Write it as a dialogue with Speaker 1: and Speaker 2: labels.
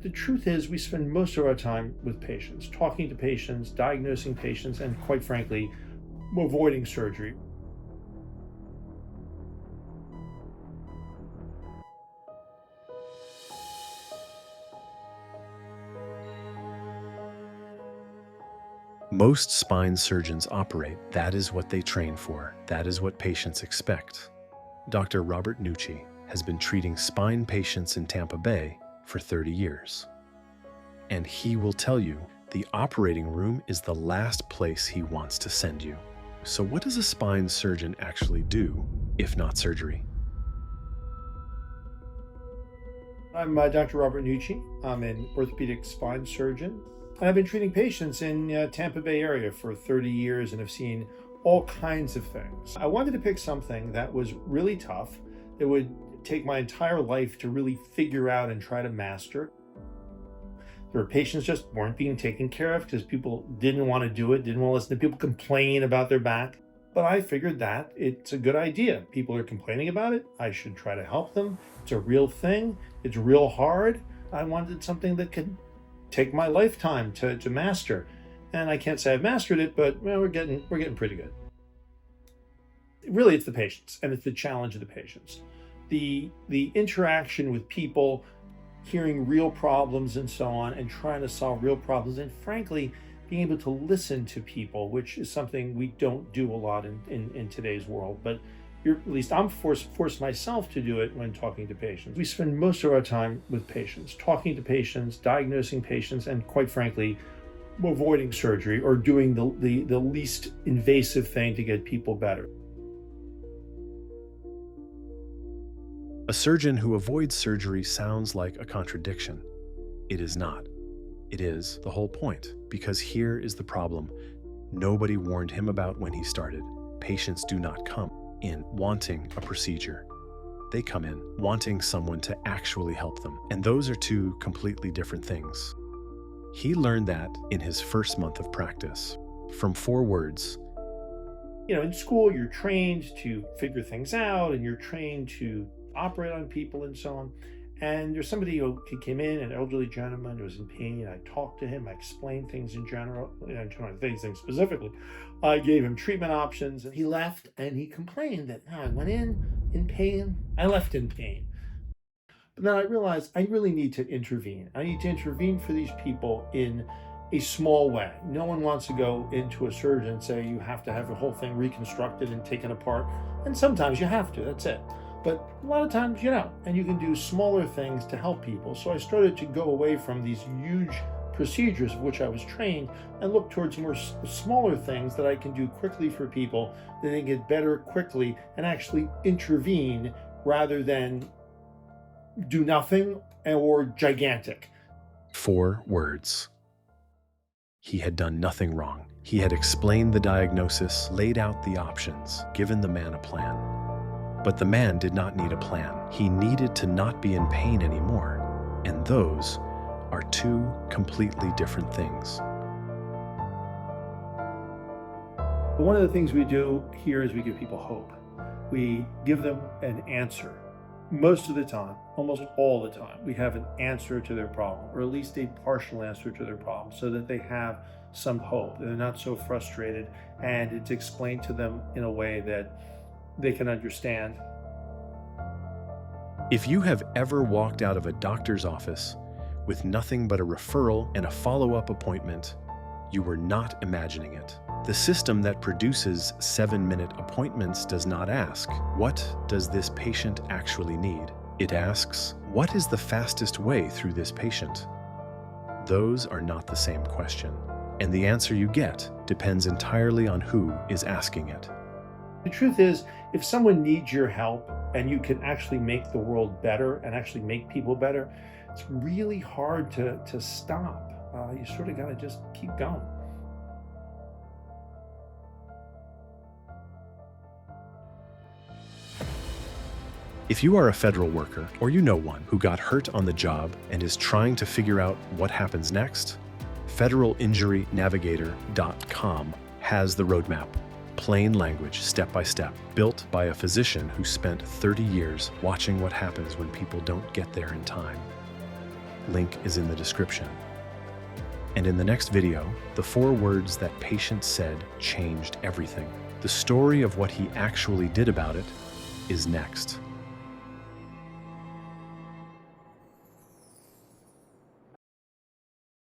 Speaker 1: The truth is, we spend most of our time with patients, talking to patients, diagnosing patients, and quite frankly, avoiding surgery.
Speaker 2: Most spine surgeons operate. That is what they train for. That is what patients expect. Dr. Robert Nucci has been treating spine patients in Tampa Bay for 30 years. And he will tell you the operating room is the last place he wants to send you. So what does a spine surgeon actually do, if not surgery?
Speaker 1: I'm Dr. Robert Nucci. I'm an orthopedic spine surgeon. And I've been treating patients in Tampa Bay area for 30 years and have seen all kinds of things. I wanted to pick something that was really tough, that would take my entire life to really figure out and try to master. There were patients just weren't being taken care of because people didn't want to do it, didn't want to listen to people complain about their back. But I figured that it's a good idea. People are complaining about it. I should try to help them. It's a real thing. It's real hard. I wanted something that could take my lifetime to master. And I can't say I've mastered it, but well, we're getting pretty good. Really, it's the patients, and it's the challenge of the patients. The interaction with people, hearing real problems and so on, and trying to solve real problems, and frankly, being able to listen to people, which is something we don't do a lot in today's world. But at least I'm forced myself to do it when talking to patients. We spend most of our time with patients, talking to patients, diagnosing patients, and quite frankly, avoiding surgery or doing the least invasive thing to get people better.
Speaker 2: A surgeon who avoids surgery sounds like a contradiction. It is not. It is the whole point, because here is the problem nobody warned him about when he started. Patients do not come in wanting a procedure. They come in wanting someone to actually help them. And those are two completely different things. He learned that in his first month of practice from 4 words.
Speaker 1: In school, you're trained to figure things out and you're trained to operate on people and so on. And there's somebody who came in, an elderly gentleman who was in pain. I talked to him, I explained things in general, things specifically. I gave him treatment options, and he left and he complained that I went in pain, I left in pain. But then I realized I really need to intervene. I need to intervene for these people in a small way. No one wants to go into a surgeon and say you have to have the whole thing reconstructed and taken apart. And sometimes you have to, that's it. But a lot of times you don't, and you can do smaller things to help people. So I started to go away from these huge procedures of which I was trained and look towards more smaller things that I can do quickly for people, that they get better quickly and actually intervene rather than do nothing or gigantic.
Speaker 2: 4 words. He had done nothing wrong. He had explained the diagnosis, laid out the options, given the man a plan. But the man did not need a plan. He needed to not be in pain anymore. And those are 2 completely different things.
Speaker 1: One of the things we do here is we give people hope. We give them an answer. Most of the time, almost all the time, we have an answer to their problem, or at least a partial answer to their problem, so that they have some hope. They're not so frustrated, and it's explained to them in a way that they can understand.
Speaker 2: If you have ever walked out of a doctor's office with nothing but a referral and a follow-up appointment, you were not imagining it. The system that produces 7-minute appointments does not ask, what does this patient actually need? It asks, what is the fastest way through this patient? Those are not the same question, and the answer you get depends entirely on who is asking it.
Speaker 1: The truth is, if someone needs your help and you can actually make the world better and actually make people better, it's really hard to stop. You sort of got to just keep going.
Speaker 2: If you are a federal worker, or you know one who got hurt on the job and is trying to figure out what happens next, federalinjurynavigator.com has the roadmap. Plain language, step by step, built by a physician who spent 30 years watching what happens when people don't get there in time. Link is in the description. And in the next video, the 4 words that patient said changed everything. The story of what he actually did about it is next.